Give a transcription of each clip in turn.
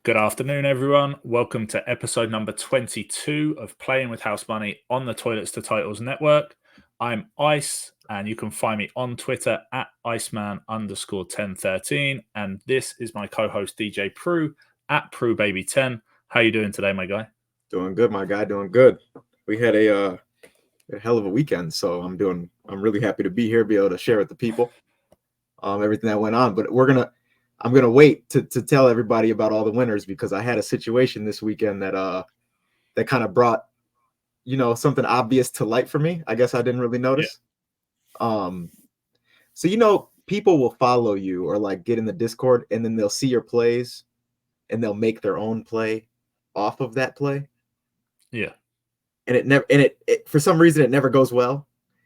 Good afternoon, everyone. Welcome to episode number 22 of Playing with House Money on the Toilets to Titles Network. I'm Ice, and you can find me on Twitter at Iceman_1013. And this is my co-host DJ Pru at PruBaby10. How you doing today, my guy? Doing good, my guy. Doing good. We had a hell of a weekend, so I'm really happy to be here, be able to share with the people everything that went on. But I'm gonna wait to tell everybody about all the winners because I had a situation this weekend that kind of brought something obvious to light for me. I guess I didn't really notice. Yeah. So people will follow you or like get in the Discord and then they'll see your plays and they'll make their own play off of that play. Yeah. And it for some reason it never goes well.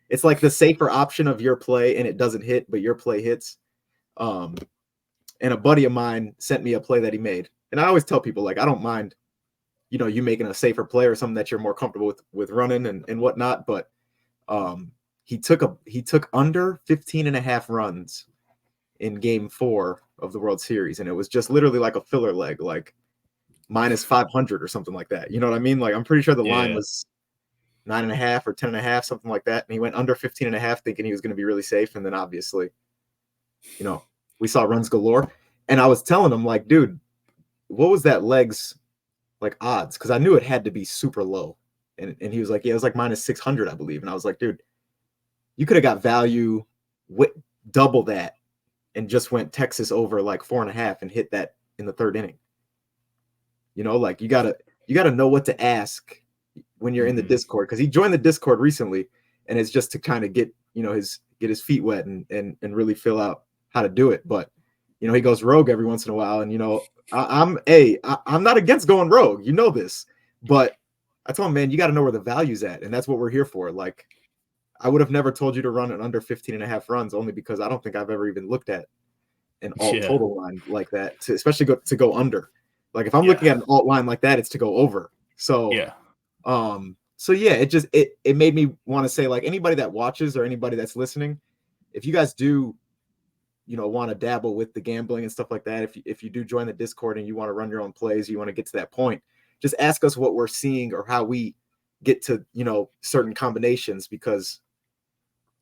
It's like the safer option of your play and it doesn't hit, but your play hits. And a buddy of mine sent me a play that he made. And I always tell people, like, I don't mind, you making a safer play or something that you're more comfortable with running and whatnot. But he took under 15.5 runs in game 4 of the World Series. And it was just literally like a filler leg, like minus 500 or something like that. You know what I mean? Like, I'm pretty sure the line was 9.5 or 10.5, something like that. And he went under 15.5 thinking he was going to be really safe. And then obviously, we saw runs galore. And I was telling him, like, dude, what was that leg's like odds? Because I knew it had to be super low. And he was like, yeah, it was like minus 600, I believe. And I was like, dude, you could have got value double that and just went Texas over like 4.5 and hit that in the third inning. Like you gotta know what to ask when you're in the Discord, because he joined the Discord recently, and it's just to kind of get his feet wet and really fill out how to do it. But he goes rogue every once in a while, and I'm not against going rogue, this, but I told him, man, you got to know where the value's at, and that's what we're here for. Like, I would have never told you to run an under 15.5 runs, only because I don't think I've ever even looked at an alt total line like that, especially to go under. Like, if I'm looking at an alt line like that, it's to go over. So it made me want to say, like, anybody that watches or anybody that's listening, if you guys do want to dabble with the gambling and stuff like that, if you do join the Discord and you want to run your own plays, you want to get to that point, just ask us what we're seeing or how we get to certain combinations, because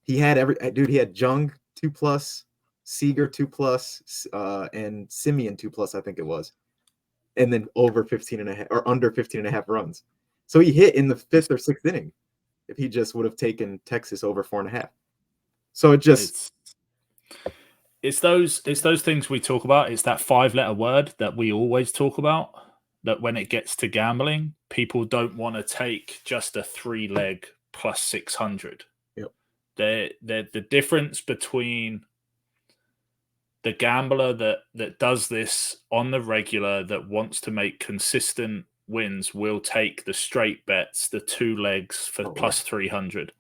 he had Jung 2+, Seager 2+, and Simeon 2+, I think it was, and then over 15.5 or under 15.5 runs. So he hit in the 5th or 6th inning if he just would have taken Texas over 4.5. So it's those things we talk about. It's that 5-letter word that we always talk about, that when it gets to gambling, people don't want to take just a 3-leg plus 600. Yep. The difference between the gambler that does this on the regular, that wants to make consistent wins, will take the straight bets, the 2 legs for plus 300.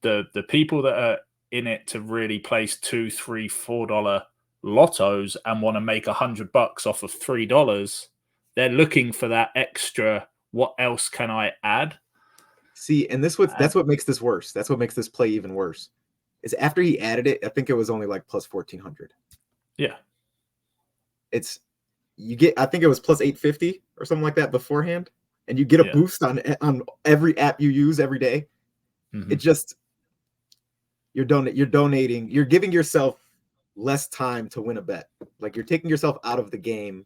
The people that are in it to really place $2, $3, $4 lottos and want to make $100 off of $3, they're looking for that extra. What else can I add? See, and that's what makes this worse. That's what makes this play even worse. Is after he added it, I think it was only like plus 1,400. Yeah. I think it was plus 850 or something like that beforehand, and you get a boost on every app you use every day. Mm-hmm. It just, you're donating, you're giving yourself less time to win a bet. Like, you're taking yourself out of the game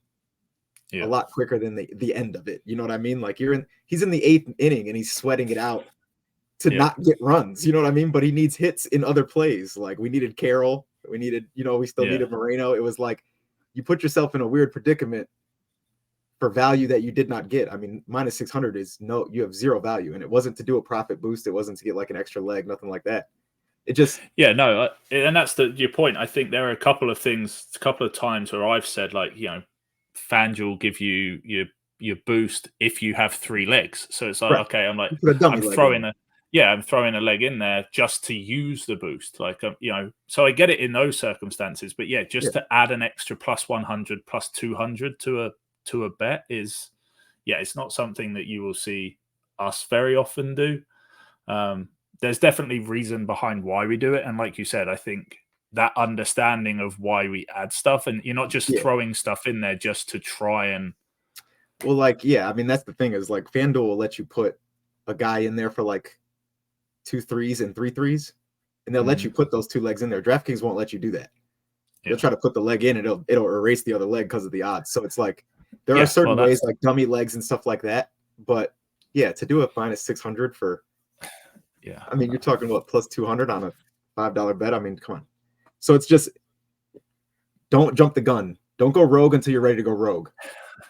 a lot quicker than the end of it. You know what I mean? Like, he's in the 8th inning and he's sweating it out to not get runs. You know what I mean? But he needs hits in other plays. Like, we needed Carroll. We needed, we still needed Moreno. It was like, you put yourself in a weird predicament for value that you did not get. I mean, minus 600 you have zero value, and it wasn't to do a profit boost. It wasn't to get like an extra leg, nothing like that. It just, and that's your point. I think there are a couple of times where I've said, like, FanDuel give you your boost if you have 3 legs. So it's like, okay, I'm like, I'm throwing a leg in there just to use the boost. Like, so I get it in those circumstances, but to add an extra plus 100, plus 200 to a bet is, it's not something that you will see us very often do. There's definitely reason behind why we do it. And like you said, I think that understanding of why we add stuff, and you're not just throwing stuff in there just to try and Well, like, yeah, I mean, that's the thing is like FanDuel will let you put a guy in there for like 2 threes and 3 threes, and they'll let you put those 2 legs in there. DraftKings won't let you do that. They'll try to put the leg in, and it'll erase the other leg because of the odds. So it's like there are certain ways like dummy legs and stuff like that. But yeah, to do a minus 600 for, I mean, you're talking about plus 200 on a $5 bet. I mean, come on. So it's just don't jump the gun. Don't go rogue until you're ready to go rogue.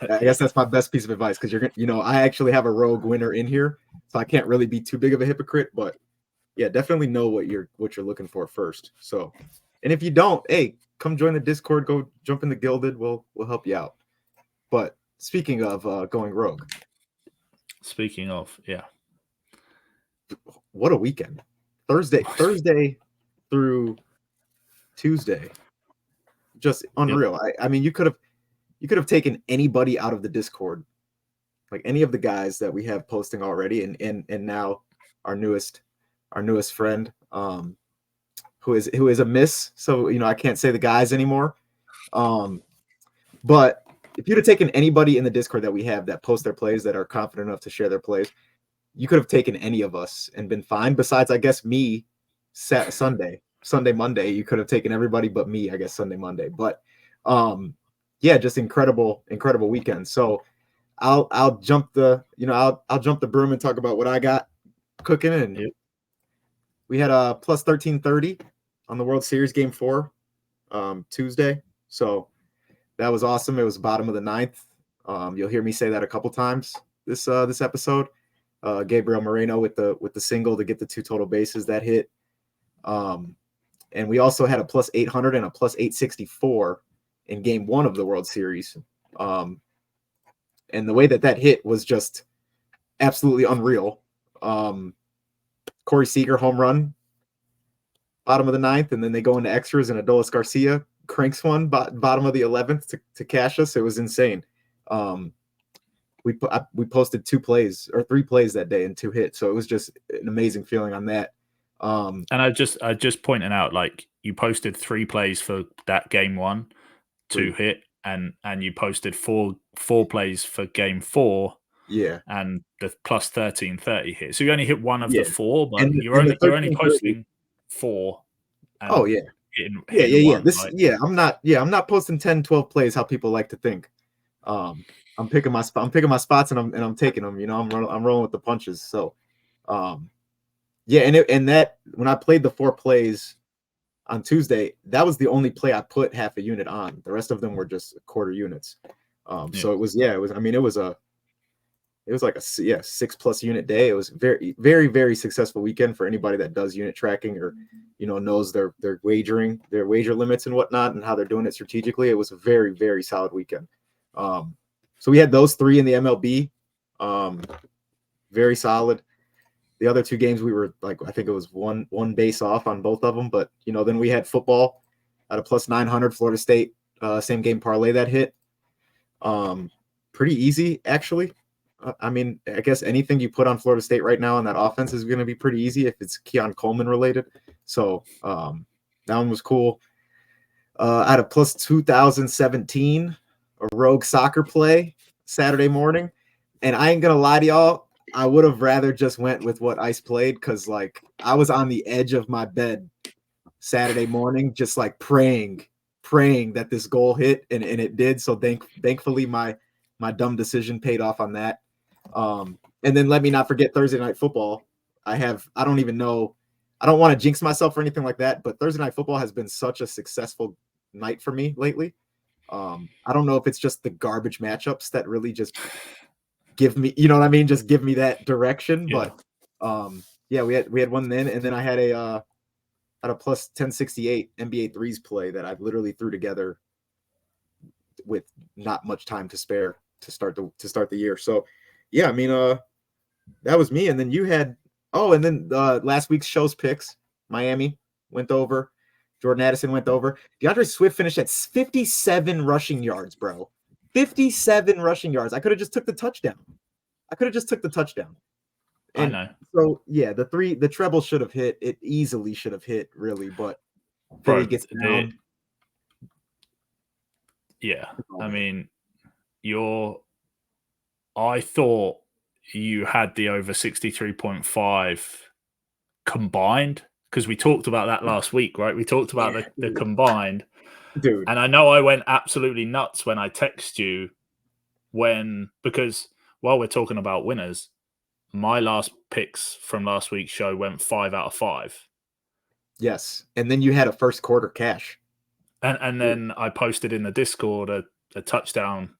I guess that's my best piece of advice because I actually have a rogue winner in here, so I can't really be too big of a hypocrite. But yeah, definitely know what you're looking for first. So, and if you don't, hey, come join the Discord. Go jump in the Gilded. We'll help you out. But speaking of going rogue, what a weekend! Thursday through Tuesday, just unreal. I mean, you could have taken anybody out of the Discord, like any of the guys that we have posting already, and now our newest friend, who is a miss. So I can't say the guys anymore. But if you'd have taken anybody in the Discord that we have that post their plays that are confident enough to share their plays, you could have taken any of us and been fine. Besides, I guess me, Sunday, Monday, you could have taken everybody but me. I guess Sunday, Monday, but yeah, just incredible weekend. So I'll jump the I'll jump the broom and talk about what I got cooking. And we had a plus 1330 on the World Series Game 4 Tuesday. So that was awesome. It was bottom of the ninth. You'll hear me say that a couple times this episode. Gabriel Moreno with the single to get the 2 total bases that hit. And we also had a plus 800 and a plus 864 in Game 1 of the World Series. And the way that hit was just absolutely unreal. Corey Seager home run, bottom of the ninth, and then they go into extras, and Adolis Garcia cranks one bottom of the 11th to cash us. It was insane. We posted 2 plays or 3 plays that day and 2 hits, so it was just an amazing feeling on that. And I just pointing out, like, you posted 3 plays for that Game 1, 2 hit, and you posted four plays for Game 4. Yeah, and the plus 1330 hit. So you only hit one of the 4, but and you're only posting 4. Oh yeah. One, This right? I'm not posting 10, 12 plays how people like to think. I'm picking my spots and I'm taking them. I'm rolling with the punches. So, yeah, and that when I played the 4 plays on Tuesday, that was the only play I put half a unit on. The rest of them were just quarter units. So it was I mean, it was like a 6+ unit day. It was very, very, very successful weekend for anybody that does unit tracking or, knows their wagering, their wager limits and whatnot, and how they're doing it strategically. It was a very, very solid weekend. So we had those 3 in the MLB, very solid. The other 2 games we were like, I think it was one base off on both of them, but then we had football at a plus 900 Florida State, same game parlay that hit. Pretty easy actually. I mean, I guess anything you put on Florida State right now on that offense is going to be pretty easy if it's Keon Coleman related. So that one was cool. I had a plus 2017, a rogue soccer play Saturday morning. And I ain't going to lie to y'all, I would have rather just went with what Ice played because, like, I was on the edge of my bed Saturday morning just, like, praying that this goal hit, and it did. So thankfully my dumb decision paid off on that. And then let me not forget Thursday Night Football. I don't even know. I don't want to jinx myself or anything like that, but Thursday Night Football has been such a successful night for me lately. I don't know if it's just the garbage matchups that really just give me, you know what I mean? Just give me that direction. Yeah. But we had one then, and then I had a plus 1068 NBA threes play that I literally threw together with not much time to spare to start the year. So yeah, I mean, that was me. And then you had, and then last week's show's picks, Miami went over, Jordan Addison went over. DeAndre Swift finished at 57 rushing yards, bro. 57 rushing yards. I could have just took the touchdown. And I know. So yeah, the treble should have hit. It easily should have hit, really, but Philly gets down. I mean, you're I thought you had the over 63.5 combined, because we talked about that last week, right? We talked about the combined. Dude. And I know I went absolutely nuts when I text you because while we're talking about winners, my last picks from last week's show went 5 out of 5. Yes. And then you had a first quarter cash. And then I posted in the Discord a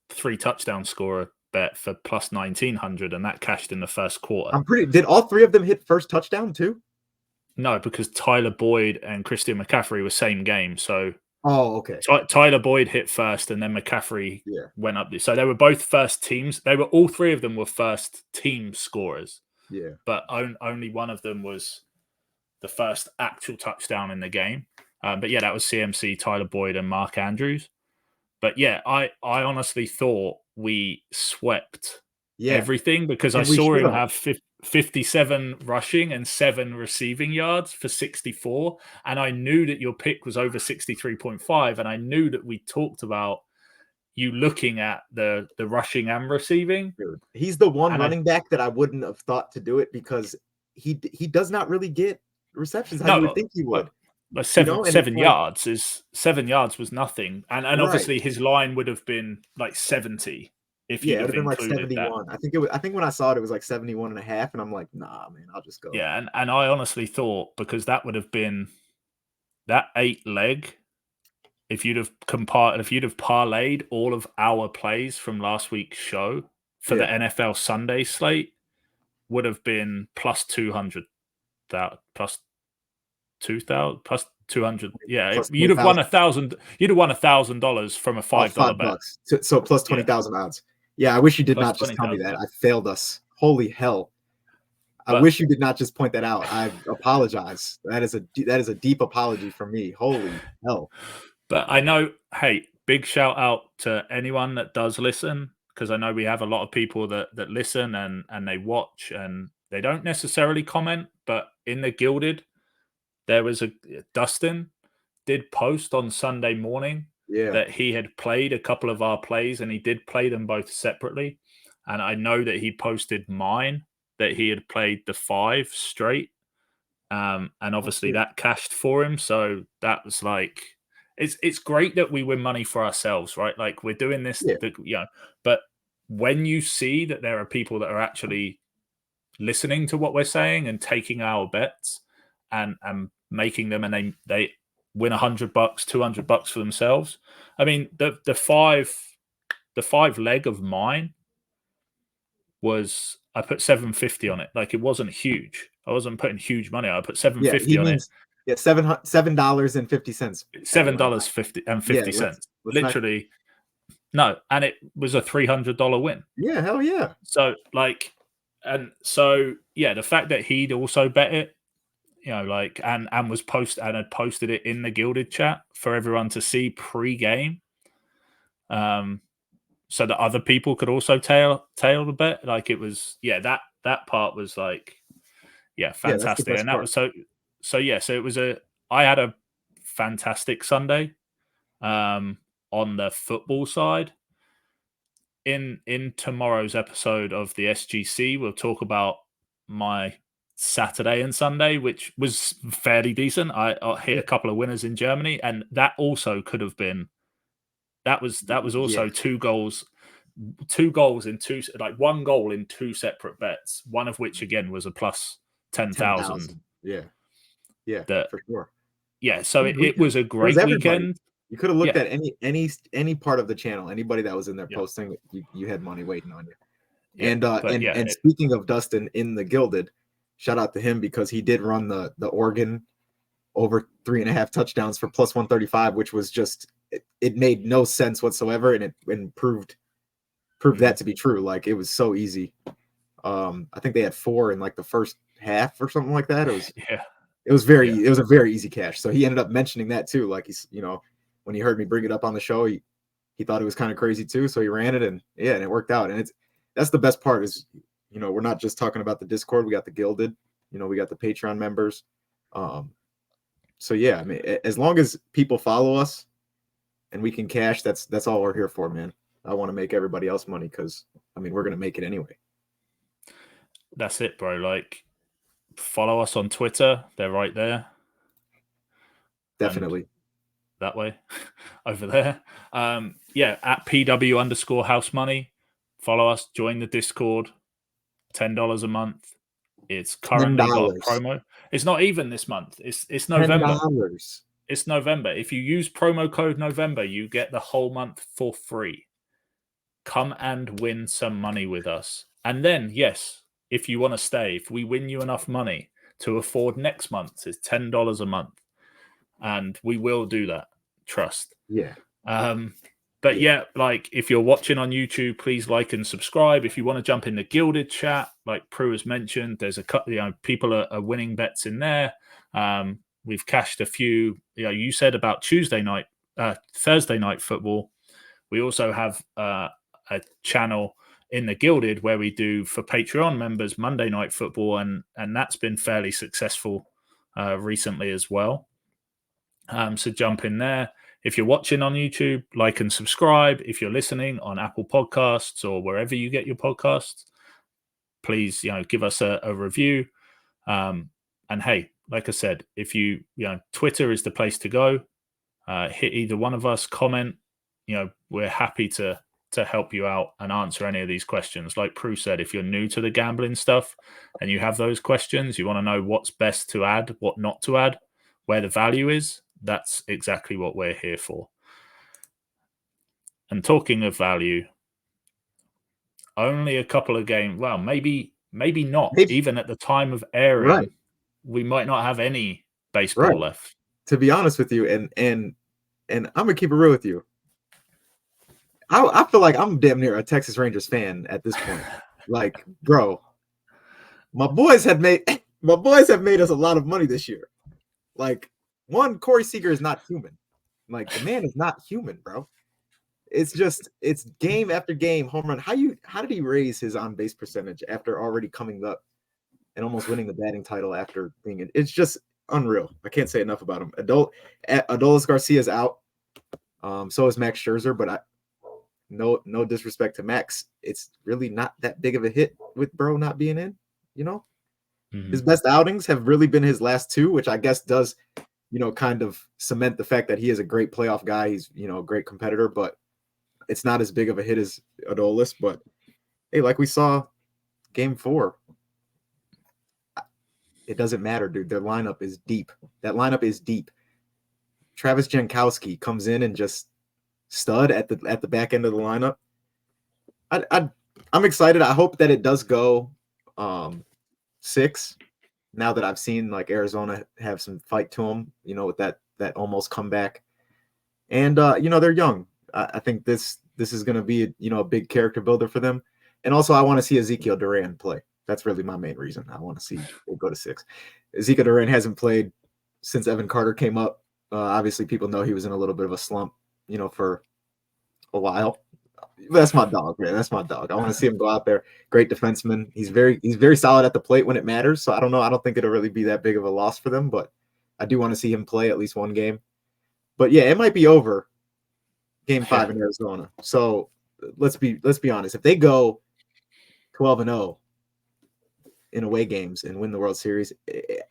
3 touchdown scorer bet for plus 1900, and that cashed in the first quarter. Did all three of them hit first touchdown too? No, because Tyler Boyd and Christian McCaffrey were same game. So okay. Tyler Boyd hit first, and then McCaffrey went up. So they were both first teams. All three of them were first team scorers. Yeah. But only one of them was the first actual touchdown in the game. But yeah, that was CMC, Tyler Boyd, and Mark Andrews. But yeah, I honestly thought we swept everything, because I saw him have 57 rushing and 7 receiving yards for 64. And I knew that your pick was over 63.5. And I knew that we talked about you looking at the rushing and receiving. Dude, he's the one running back that I wouldn't have thought to do it, because he does not really get receptions. How you would think he would. But 7 yards was nothing. And obviously his line would have been like 70 if you'd have included like 71. That. I think when I saw it was like 71 and a half, and I'm like, nah, man, I'll just go. Yeah, and I honestly thought, because that would have been that 8 leg, if you'd have parlayed all of our plays from last week's show for the NFL Sunday slate, would have been plus 200, plus 2,000, plus 200. Yeah, plus you'd have won $1,000. You'd have won $1,000 from a $5 bet. So plus 20,000 odds. Yeah, I wish you did not just tell me that. I failed us. Holy hell! I wish you did not just point that out. I apologize. That is a deep apology from me. Holy hell! But I know. Hey, big shout out to anyone that does listen, because I know we have a lot of people that listen and they watch, and they don't necessarily comment. But in the Gilded, there was Dustin did post on Sunday morning that he had played a couple of our plays, and he did play them both separately. And I know that he posted mine, that he had played the 5 straight. And obviously that cashed for him. So that was like, it's great that we win money for ourselves, right? Like, we're doing this, but when you see that there are people that are actually listening to what we're saying and taking our bets and making them, and they win $100, $200 for themselves. I mean, the 5 leg of mine was, I put 750 on it. Like, it wasn't huge. I wasn't putting huge money. I put 750 on it. Yeah, $7.50. $7.50. Literally, no, and it was a $300 win. Yeah, hell yeah. So like, and so yeah, the fact that he'd also bet it, and had posted it in the Gilded chat for everyone to see pre-game, so that other people could also tail the bet. Like, it was, that part was like, fantastic. And that was so it was I had a fantastic Sunday on the football side. In tomorrow's episode of the SGC, we'll talk about my Saturday and Sunday, which was fairly decent. I hit a couple of winners in Germany, and that also could have been. That was also 2 goals in 2, like 1 goal in 2 separate bets. One of which again was a plus 10,000. Yeah, for sure. Yeah, so it was a great weekend. You could have looked at any part of the channel. Anybody that was in there posting, you had money waiting on you. Yeah, and speaking of Dustin in the Gilded, shout out to him, because he did run the Oregon over 3.5 touchdowns for plus 135, which was just, it made no sense whatsoever, and it proved that to be true. Like, it was so easy. I think they had 4 in like the first half or something like that. It was it was a very easy cash. So he ended up mentioning that too. Like, he's, when he heard me bring it up on the show, he thought it was kind of crazy too. So he ran it, and it worked out. And that's the best part is, we're not just talking about the Discord. We got the Gilded, we got the Patreon members. So yeah, I mean, as long as people follow us and we can cash, that's all we're here for, man. I want to make everybody else money because I mean we're gonna make it anyway. That's it, bro. Like, follow us on Twitter. They're right there. Definitely. And that way, over there. Yeah, at PW_house money. Follow us. Join the Discord. $10 a month. It's currently got a promo. It's not even this month. It's November. $10. It's November. If you use promo code November, you get the whole month for free. Come and win some money with us. And then, yes, if you want to stay, if we win you enough money to afford next month, it's $10 a month. And we will do that. Trust. Yeah. But yeah, like if you're watching on YouTube, please like and subscribe. If you want to jump in the Gilded chat, like Pru has mentioned, there's a couple, people are winning bets in there. We've cashed a few. You said about Thursday night football. We also have a channel in the Gilded where we do for Patreon members Monday Night Football, and that's been fairly successful recently as well. So jump in there. If you're watching on YouTube, like and subscribe. If you're listening on Apple Podcasts or wherever you get your podcasts, please, give us a review. And hey, like I said, if Twitter is the place to go. Hit either one of us, comment. We're happy to help you out and answer any of these questions. Like Pru said, if you're new to the gambling stuff and you have those questions, you want to know what's best to add, what not to add, where the value is, that's exactly what we're here for. And talking of value, only a couple of games. Well, maybe not. Even at the time of airing, right. We might not have any baseball left. To be honest with you, and I'm gonna keep it real with you. I feel like I'm damn near a Texas Rangers fan at this point. Like, bro, my boys have made us a lot of money this year. Like, one, Corey Seager is not human. Like, the man is not human, bro. It's game after game, home run. How did he raise his on base percentage after already coming up and almost winning the batting title after being in? It's just unreal. I can't say enough about him. Adolis Garcia's out. So is Max Scherzer, but no disrespect to Max. It's really not that big of a hit with Bro not being in, Mm-hmm. His best outings have really been his last two, which I guess does, kind of cement the fact that he is a great playoff guy. He's, a great competitor, but it's not as big of a hit as Adolis. But hey, like we saw game 4, it doesn't matter, dude. Their lineup is deep. That lineup is deep. Travis Jankowski comes in and just stud at the back end of the lineup. I'm excited. I hope that it does go 6. Now that I've seen like Arizona have some fight to them, with that almost comeback, and they're young. I think this is going to be a big character builder for them, and also I want to see Ezekiel Duran play. That's really my main reason. I want to see it go to 6. Ezekiel Duran hasn't played since Evan Carter came up. Obviously, people know he was in a little bit of a slump, for a while. That's my dog, man. That's my dog. I want to see him go out there. Great defenseman. He's very solid at the plate when it matters. So I don't know. I don't think it'll really be that big of a loss for them, but I do want to see him play at least one game. But yeah, it might be over game 5 in Arizona. So let's be honest. If they go 12-0 in away games and win the World Series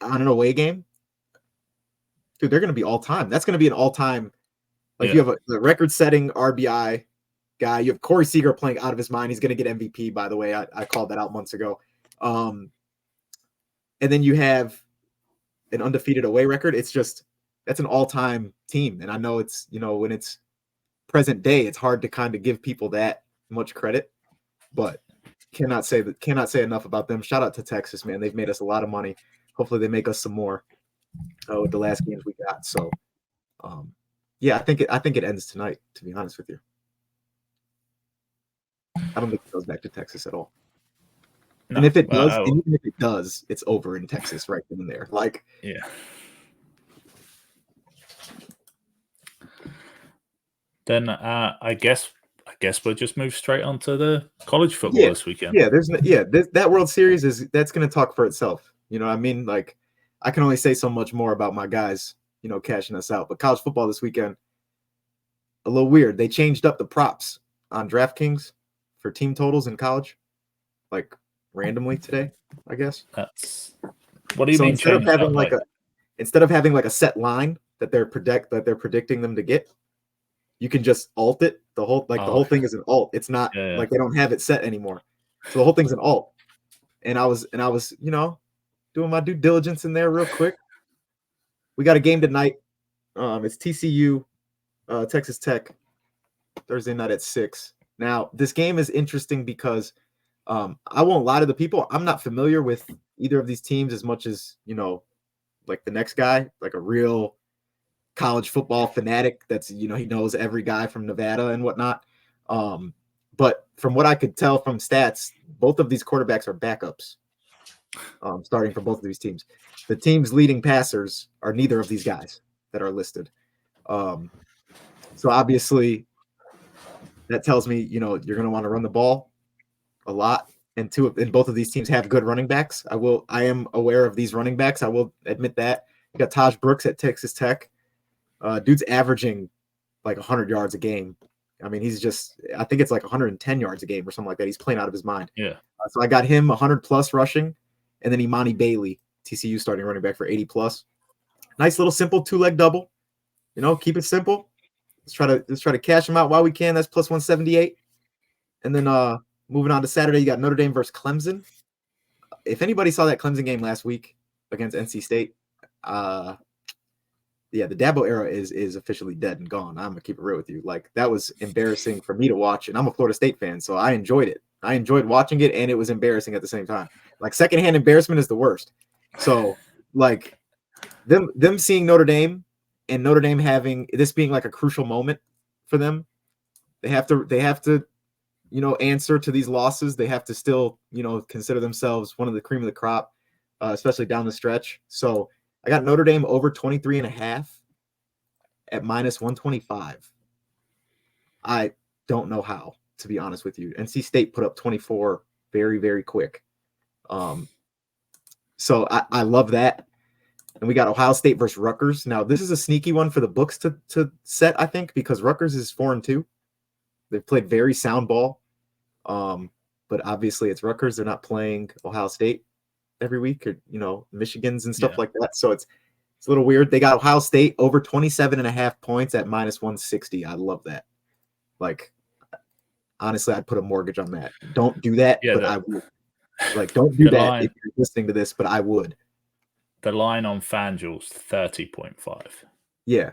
on an away game, dude, they're going to be all time. That's going to be an all time. Like you have a record-setting RBI guy. You have Corey Seager playing out of his mind. He's going to get MVP, by the way. I called that out months ago. And then you have an undefeated away record. That's an all-time team. And I know it's, when it's present day, it's hard to kind of give people that much credit, but cannot say enough about them. Shout out to Texas, man. They've made us a lot of money. Hopefully they make us some more with the last games we got. So, yeah, I think it ends tonight, to be honest with you. I don't think it goes back to Texas at all. No, and if it does, and even if it does, it's over in Texas right then and there. Like, yeah. Then I guess we'll just move straight onto the college football this weekend. Yeah, that World Series that's going to talk for itself. You know what I mean? Like, I can only say so much more about my guys, cashing us out. But college football this weekend, a little weird. They changed up the props on DraftKings for team totals in college, like randomly today, I guess. That's what do you So mean instead of changed having up? like a set line that they're predicting them to get, you can just alt it. The whole thing is an alt. It's not like they don't have it set anymore. So the whole thing's an alt. And I was doing my due diligence in there real quick. We got a game tonight. It's TCU, Texas Tech, Thursday night at 6. Now, this game is interesting because I won't lie to the people. I'm not familiar with either of these teams as much as, like the next guy, like a real college football fanatic that's, he knows every guy from Nevada and whatnot. But from what I could tell from stats, both of these quarterbacks are backups, starting for both of these teams. The team's leading passers are neither of these guys that are listed. So obviously that tells me, you're going to want to run the ball a lot. And both of these teams have good running backs. I am aware of these running backs. I will admit that. You got Taj Brooks at Texas Tech. Dude's averaging like 100 yards a game. I mean, I think it's like 110 yards a game or something like that. He's playing out of his mind. Yeah. So I got him 100 plus rushing, and then Imani Bailey, TCU starting running back for 80 plus. Nice little simple 2-leg double. Keep it simple. Let's try to cash him out while we can. That's plus 178. And then moving on to Saturday, you got Notre Dame versus Clemson. If anybody saw that Clemson game last week against NC State, the Dabo era is officially dead and gone. I'm gonna keep it real with you. Like, that was embarrassing for me to watch, and I'm a Florida State fan, so I enjoyed it. I enjoyed watching it, and it was embarrassing at the same time. Like, secondhand embarrassment is the worst. So, like, them seeing Notre Dame and Notre Dame having this being like a crucial moment for them, they have to answer to these losses. They have to still consider themselves one of the cream of the crop, especially down the stretch. So I got Notre Dame over 23.5 at minus 125. I don't know how, to be honest with you. NC State put up 24 very, very quick. So I love that. And we got Ohio State versus Rutgers. Now, this is a sneaky one for the books to set, I think, because Rutgers is 4-2. They've played very sound ball. But obviously it's Rutgers. They're not playing Ohio State every week, or Michigan's and stuff like that. So it's a little weird. They got Ohio State over 27.5 points at minus 160. I love that. Like, honestly, I'd put a mortgage on that. Don't do that, but I would. Like, don't do that if you're listening to this, but I would. The line on FanDuel's 30.5. Yeah.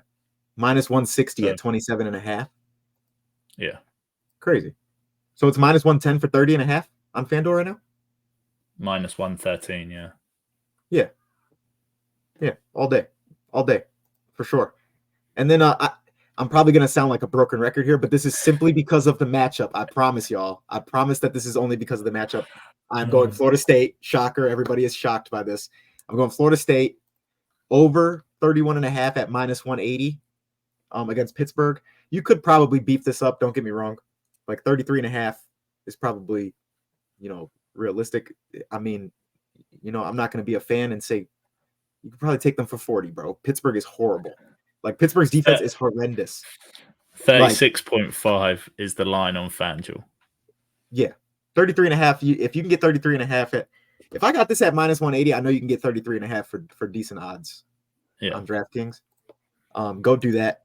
Minus 160 at 27.5. Yeah. Crazy. So it's minus 110 for 30.5 on FanDuel right now? Minus 113, yeah. Yeah. Yeah, all day, for sure. And then I'm probably going to sound like a broken record here, but this is simply because of the matchup. I promise y'all. I promise that this is only because of the matchup. I'm going Florida State. Shocker. Everybody is shocked by this. I'm going Florida State over 31.5 at minus 180 against Pittsburgh. You could probably beef this up. Don't get me wrong. Like 33.5 is probably, realistic. I mean, I'm not going to be a fan and say you could probably take them for 40, bro. Pittsburgh is horrible. Like, Pittsburgh's defense is horrendous. 36.5 is the line on FanDuel. Yeah. 33.5. If you can get 33.5 if I got this at minus 180, I know you can get 33.5 for decent odds on DraftKings. Go do that.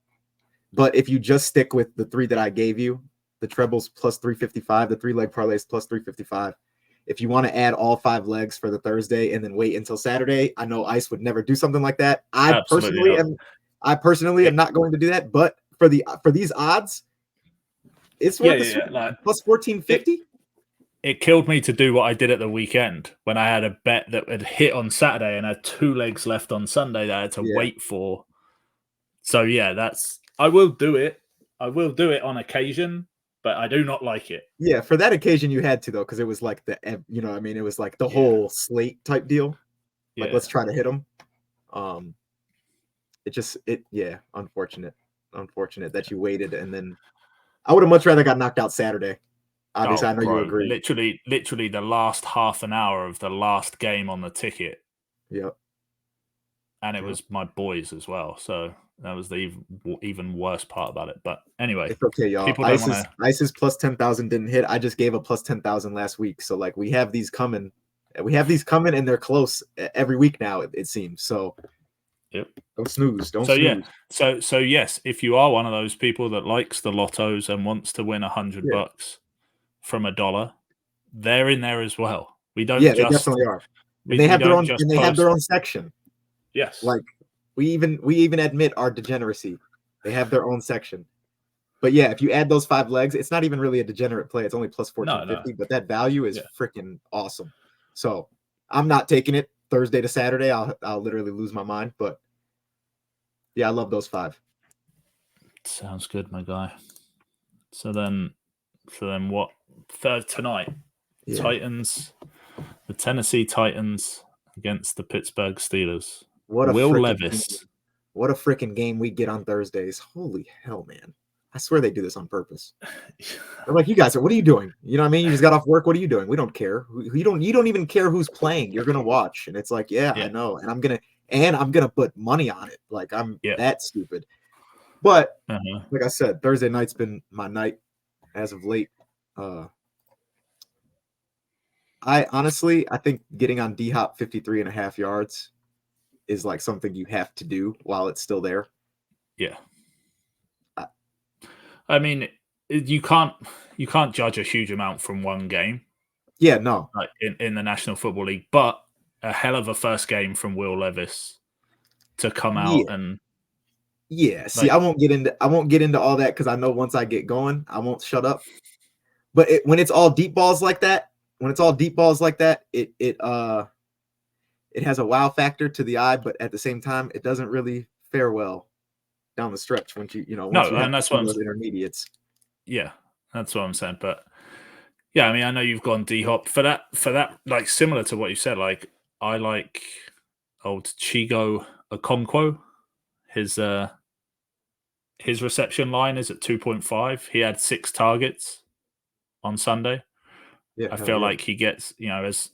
But if you just stick with the three that I gave you, the trebles plus 355, the 3-leg parlays plus 355. If you want to add all 5 legs for the Thursday and then wait until Saturday, I know Ice would never do something like that. I personally am not going to do that. But for these odds, it's worth plus 1450. It killed me to do what I did at the weekend when I had a bet that had hit on Saturday and had 2 legs left on Sunday that I had to wait for. So I will do it. I will do it on occasion, but I do not like it. Yeah, for that occasion you had to, though, because it was like it was like the whole slate type deal. Like, let's try to hit them. Unfortunate that you waited, and then I would have much rather got knocked out Saturday. Obviously, I know you agree. Literally the last half an hour of the last game on the ticket. Yep. And it was my boys as well. So That was the even worse part about it. But anyway, It's okay, y'all. people don't want to. Ice's plus 10,000 didn't hit. I just gave a plus 10,000 last week. So like we have these coming. We have these coming, and they're close every week now. It seems so. Yep. Don't snooze. Don't So snooze. yeah. So yes, if you are one of those people that likes the lottos and wants to win $100 from $1, they're in there as well. We don't Yeah, just. they definitely are. And We they have their don't own. just And they have post. their own section. Yes. Like we even admit our degeneracy. They have their own section. But yeah, if you add those 5 legs, it's not even really a degenerate play. It's only plus 1450, but that value is freaking awesome. So I'm not taking it Thursday to Saturday. I'll literally lose my mind. But yeah, I love those 5. Sounds good, my guy. So then what? Third tonight, Yeah. Titans, the Tennessee Titans against the Pittsburgh Steelers. What a Will Levis. Game. What a freaking game we get on Thursdays. Holy hell, man. I swear they do this on purpose. They're like, you guys, what are you doing? You know what I mean? You just got off work. What are you doing? We don't care. You don't even care who's playing. You're gonna watch. And it's like, yeah. I know. And I'm gonna put money on it. Like I'm that stupid. But like I said, Thursday night's been my night as of late. I think getting on D-Hop 53.5 yards is like something you have to do while it's still there. Yeah. I mean, you can't judge a huge amount from one game. Yeah, no. Like in the National Football League, but a hell of a first game from Will Levis to come out and see, I won't get into all that because I know once I get going, I won't shut up. But when it's all deep balls like that, it has a wow factor to the eye, but at the same time, it doesn't really fare well down the stretch once you have and that's what those intermediates. Yeah, that's what I'm saying. But yeah, I mean, I know you've gone D-Hop for that, like similar to what you said. Like I like old Chigo Okonkwo. His reception line is at 2.5. He had 6 targets on Sunday. Yeah, I feel like he gets,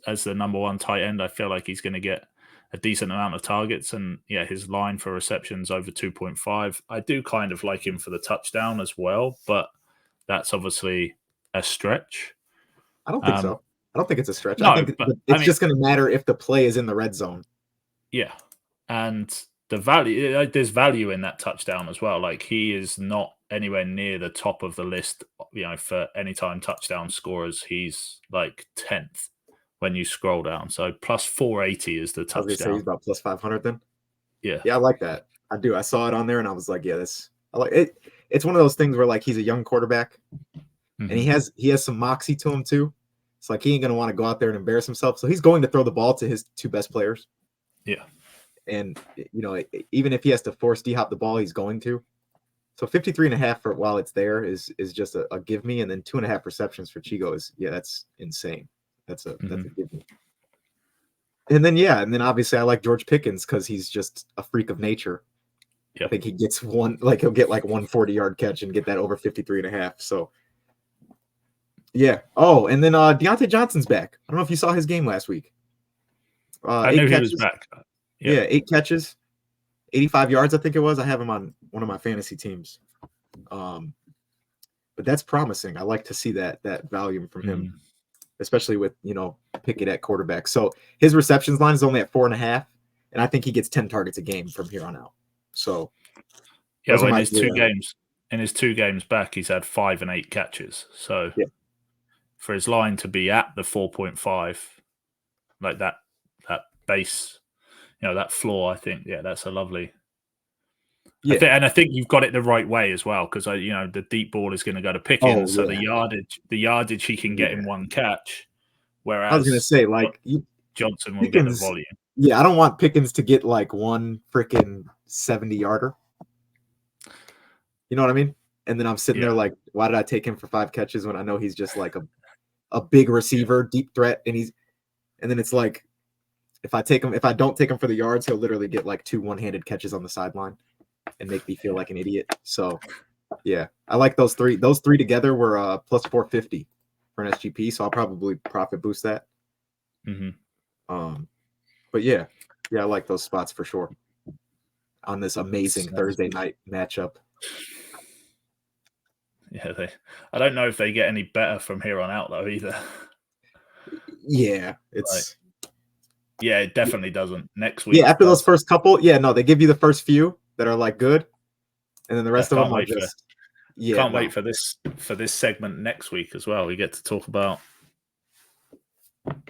as the number 1 tight end, I feel like he's going to get a decent amount of targets. And yeah, his line for receptions over 2.5. I do kind of like him for the touchdown as well, but that's obviously a stretch. I don't think so. I don't think it's a stretch. No, I think it's just going to matter if the play is in the red zone. Yeah. And the value, there's value in that touchdown as well. Like he is not anywhere near the top of the list, for anytime touchdown scorers. He's like 10th when you scroll down. So plus 480 is the touchdown. I was gonna say he's about plus 500 then. Yeah. Yeah, I like that. I do. I saw it on there and I was like, yeah, I like it. It's one of those things where like he's a young quarterback and he has some moxie to him too. It's like he ain't gonna want to go out there and embarrass himself. So he's going to throw the ball to his 2 best players. Yeah. And even if he has to force D-Hop the ball, he's going to. So 53.5 for while it's there is just a give me, and then 2.5 receptions for Chigo is that's insane. That's a give me. And then obviously I like George Pickens because he's just a freak of nature. Yep. I think he gets he'll get like 140-yard catch and get that over 53.5. So yeah. Oh, and then Deontay Johnson's back. I don't know if you saw his game last week. I knew he was back. Yeah, 8 catches, 85 yards, I think it was. I have him on one of my fantasy teams. But that's promising. I like to see that volume from him, especially with, Pickett at quarterback. So his receptions line is only at 4.5, and I think he gets 10 targets a game from here on out. So yeah, in his 2 games back, he's had 5 and 8 catches. So for his line to be at the 4.5, like that base, that floor, I think, that's a lovely. Yeah. I think you've got it the right way as well, because the deep ball is going to go to Pickens, so the yardage he can get in 1 catch. Whereas I was going to say, like, Johnson will get the volume. Yeah, I don't want Pickens to get like 1 freaking 70-yarder. You know what I mean? And then I'm sitting there like, why did I take him for 5 catches when I know he's just like a big receiver, deep threat, and then it's like, if I don't take him for the yards, he'll literally get like 2 one-handed catches on the sideline and make me feel like an idiot. So yeah, I like those 3. Those 3 together were plus 450 for an SGP. So I'll probably profit boost that. But yeah, I like those spots for sure. on this amazing Thursday night matchup. Yeah, I don't know if they get any better from here on out though either. Yeah, it's yeah, it definitely doesn't. Next week, yeah, after those first couple, they give you the first few that are like good, and then the rest of them are just can't wait for this segment next week as well. We get to talk about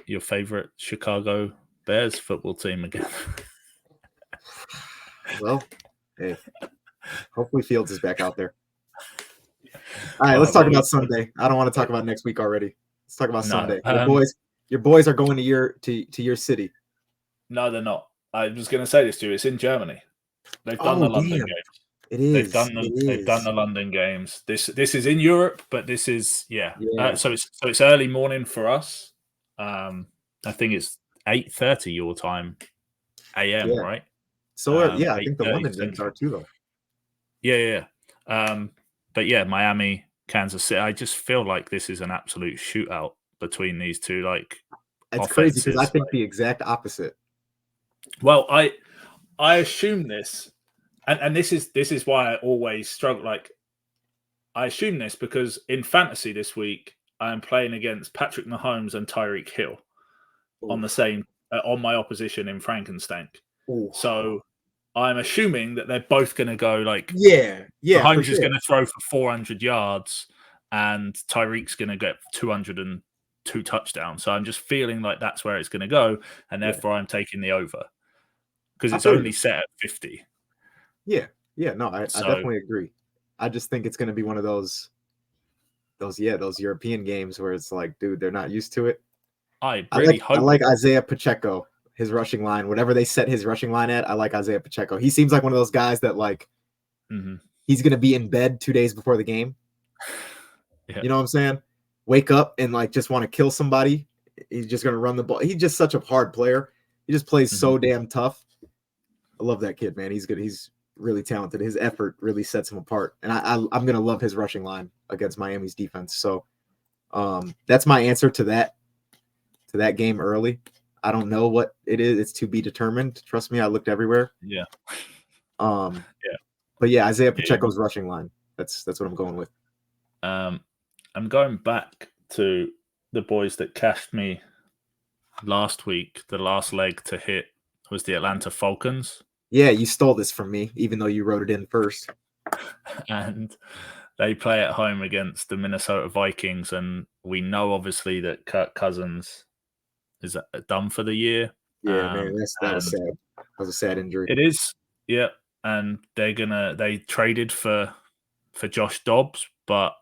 your favorite Chicago Bears football team again. Well, hey, hopefully Fields is back out there. All right, let's talk about Sunday. I don't want to talk about next week already. Let's talk about Sunday. Your boys are going to your city. No, they're not. I was going to say this to you. It's in Germany. They've done the London games. It is. They've done the London games. This is in Europe, but this is so it's early morning for us. I think it's 8:30 your time, AM, right? So I think the London games are too though. Yeah. But yeah, Miami, Kansas City. I just feel like this is an absolute shootout between these two. Like, it's crazy because I think the exact opposite. Well, I assume this, and this is why I always struggle. Like, I assume this because in fantasy this week I am playing against Patrick Mahomes and Tyreek Hill on the same on my opposition in Frankenstein. So I'm assuming that they're both going to go like Mahomes is going to throw for 400 yards and Tyreek's going to get 202 touchdowns. So I'm just feeling like that's where it's going to go, and therefore I'm taking the over because it's only set at 50. I definitely agree. I just think it's going to be one of those European games where it's like, dude, they're not used to it. I like Isaiah Pacheco, his rushing line, whatever they set his rushing line at. I like Isaiah Pacheco. He seems like one of those guys that like he's going to be in bed 2 days before the game. Yeah. You know what I'm saying? Wake up and like just want to kill somebody. He's just going to run the ball. He's just such a hard player. He just plays so damn tough. I love that kid, man. He's good. He's really talented. His effort really sets him apart. And I'm going to love his rushing line against Miami's defense. So that's my answer to that game early. I don't know what it is. It's to be determined. Trust me, I looked everywhere. Yeah. But yeah, Isaiah Pacheco's rushing line. That's what I'm going with. I'm going back to the boys that cashed me last week. The last leg to hit was the Atlanta Falcons. Yeah, you stole this from me, even though you wrote it in first. And they play at home against the Minnesota Vikings, and we know obviously that Kirk Cousins is done for the year. Yeah, man, that was sad. That was a sad injury. It is, yeah. And they traded for Josh Dobbs, but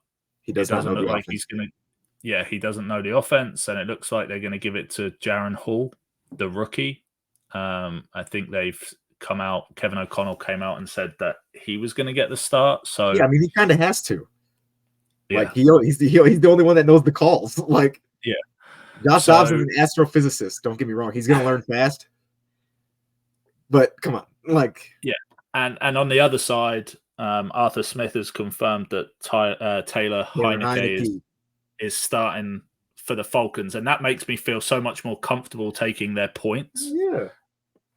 he doesn't look like he's gonna. Yeah, he doesn't know the offense, and it looks like they're going to give it to Jaron Hall, the rookie. I think they've come out. Kevin O'Connell came out and said that he was going to get the start. So yeah, I mean, he kind of has to. Yeah. Like he's the only one that knows the calls. Like Josh Dobbs is an astrophysicist. Don't get me wrong; he's going to learn fast. But come on, like and on the other side, Arthur Smith has confirmed that Taylor Heineke is starting for the Falcons, and that makes me feel so much more comfortable taking their points. Yeah.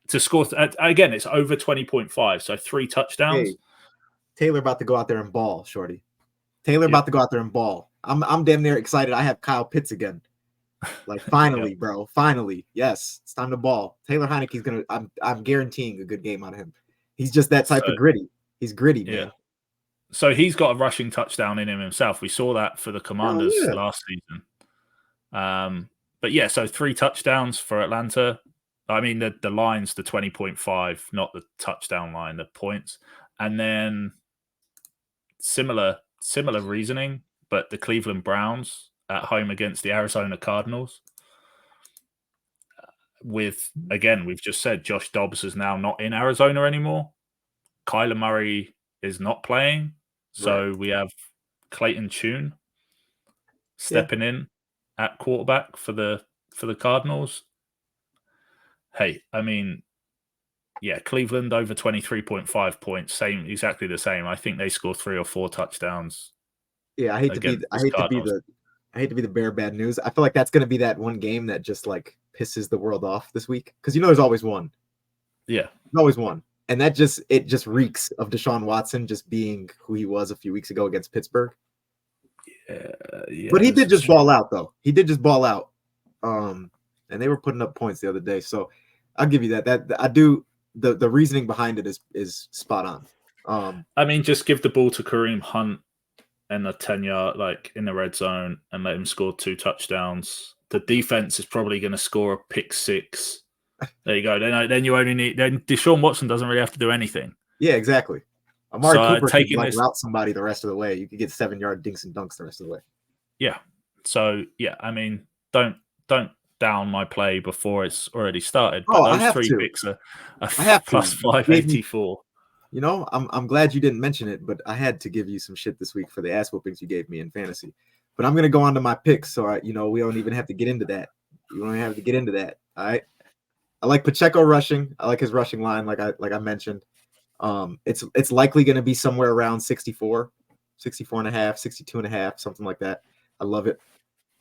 To score again, it's over 20.5, so 3 touchdowns. Hey, Taylor about to go out there and ball, shorty. Taylor about to go out there and ball. I'm damn near excited. I have Kyle Pitts again. Like finally, bro. Finally. Yes, it's time to ball. Taylor Heineke's gonna. I'm guaranteeing a good game out of him. He's just that type of gritty. He's gritty, man. So he's got a rushing touchdown in him himself. We saw that for the Commanders last season. But yeah, so 3 touchdowns for Atlanta. I mean, the line's the 20.5, not the touchdown line, the points. And then similar reasoning, but the Cleveland Browns at home against the Arizona Cardinals. With, again, we've just said Josh Dobbs is now not in Arizona anymore. Kyler Murray is not playing. So we have Clayton Tune stepping in at quarterback for the Cardinals. Hey, I mean, Cleveland over 23.5 points, exactly the same. I think they score 3 or 4 touchdowns. Yeah, I hate to be the bearer of bad news. I feel like that's going to be that one game that just like pisses the world off this week because there's always one. Yeah, there's always one. And it just reeks of Deshaun Watson just being who he was a few weeks ago against Pittsburgh. Yeah, but he did just ball out, though. He did just ball out. And they were putting up points the other day. So I'll give you that. That I do. The reasoning behind it is spot on. I mean, just give the ball to Kareem Hunt and a 10-yard, like in the red zone, and let him score 2 touchdowns. The defense is probably going to score a pick 6. There you go. Then you only need. Then Deshaun Watson doesn't really have to do anything. Yeah, exactly. Amari Cooper could route somebody the rest of the way. You could get 7-yard dinks and dunks the rest of the way. Yeah. So yeah, I mean, don't down my play before it's already started. But those 3 picks are plus 584. You know, I'm glad you didn't mention it, but I had to give you some shit this week for the ass whoopings you gave me in fantasy. But I'm gonna go on to my picks, so we don't even have to get into that. You don't have to get into that. All right. I like Pacheco rushing. I like his rushing line, like I mentioned. It's likely going to be somewhere around 64 and a half, 62 and a half, something like that. I love it.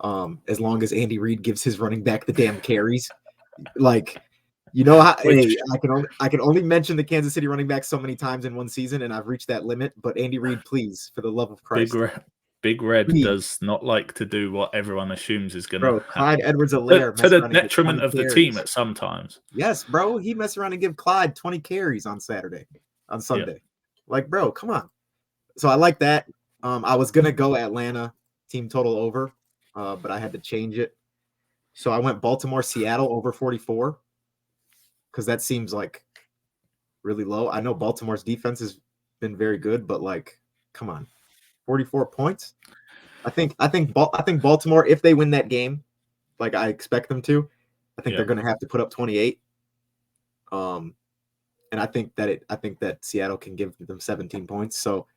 As long as Andy Reid gives his running back the damn carries. Like, how I can only mention the Kansas City running back so many times in one season, and I've reached that limit. But Andy Reid, please, for the love of Christ. Big Red does not like to do what everyone assumes is going to happen. Clyde Edwards-Helaire to the detriment of the team at some times. Yes, bro. He messed around and give Clyde 20 carries on Sunday. Yeah. Like, bro, come on. So I like that. I was going to go Atlanta team total over, but I had to change it. So I went Baltimore-Seattle over 44 because that seems like really low. I know Baltimore's defense has been very good, but like, come on. 44 points. I think Baltimore, if they win that game, like I expect them to, I think they're going to have to put up 28. And I think that Seattle can give them 17 points. So,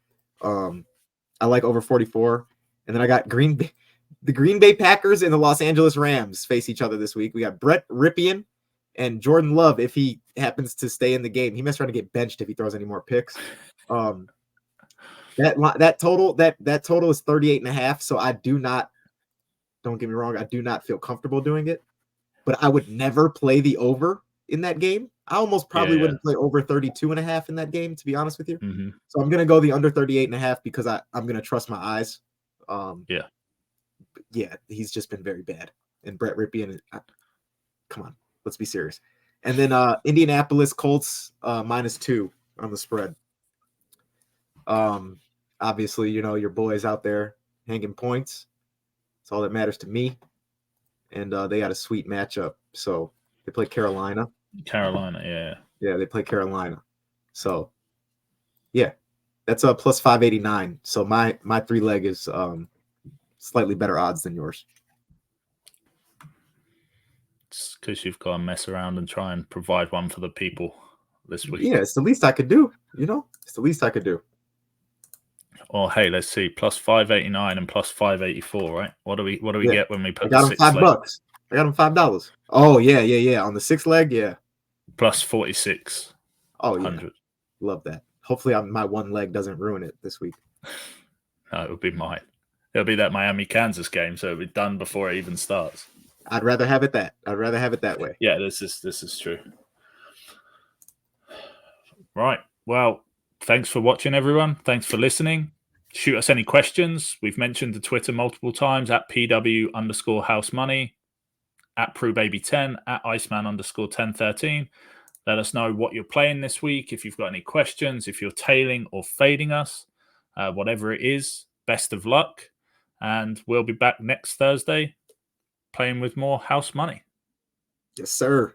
I like over 44. And then I got the Green Bay Packers and the Los Angeles Rams face each other this week. We got Brett Ripien and Jordan Love if he happens to stay in the game. He must try to get benched if he throws any more picks. That total is 38 and a half. So don't get me wrong, I do not feel comfortable doing it, but I would never play the over in that game. I almost probably wouldn't play over 32 and a half in that game, to be honest with you. Mm-hmm. So I'm going to go the under 38 and a half because I'm going to trust my eyes. He's just been very bad. And Brett Ripien, come on, let's be serious. And then Indianapolis Colts -2 on the spread. Obviously, your boys out there hanging points. That's all that matters to me. And they got a sweet matchup. So they play Carolina. Yeah, they play Carolina. So, yeah, that's a plus 589. So my 3-leg is slightly better odds than yours. It's because you've got to mess around and try and provide one for the people this week. Yeah, it's the least I could do. It's the least I could do. Or hey, let's see, plus 589 and plus 584, right? What do we get when we put? I got them $5. I got them $5. Oh yeah. On the 6-leg, yeah. Plus 46. Oh yeah, love that. Hopefully, my 1 leg doesn't ruin it this week. No, it would be mine. It'll be that Miami-Kansas game, so it'll be done before it even starts. I'd rather have it that way. Yeah, this is true. Right. Well, thanks for watching, everyone. Thanks for listening. Shoot us any questions. We've mentioned the Twitter multiple times at PW_housemoney, at PruBaby10, at Iceman_1013. Let us know what you're playing this week. If you've got any questions, if you're tailing or fading us, whatever it is, best of luck. And we'll be back next Thursday playing with more house money. Yes, sir.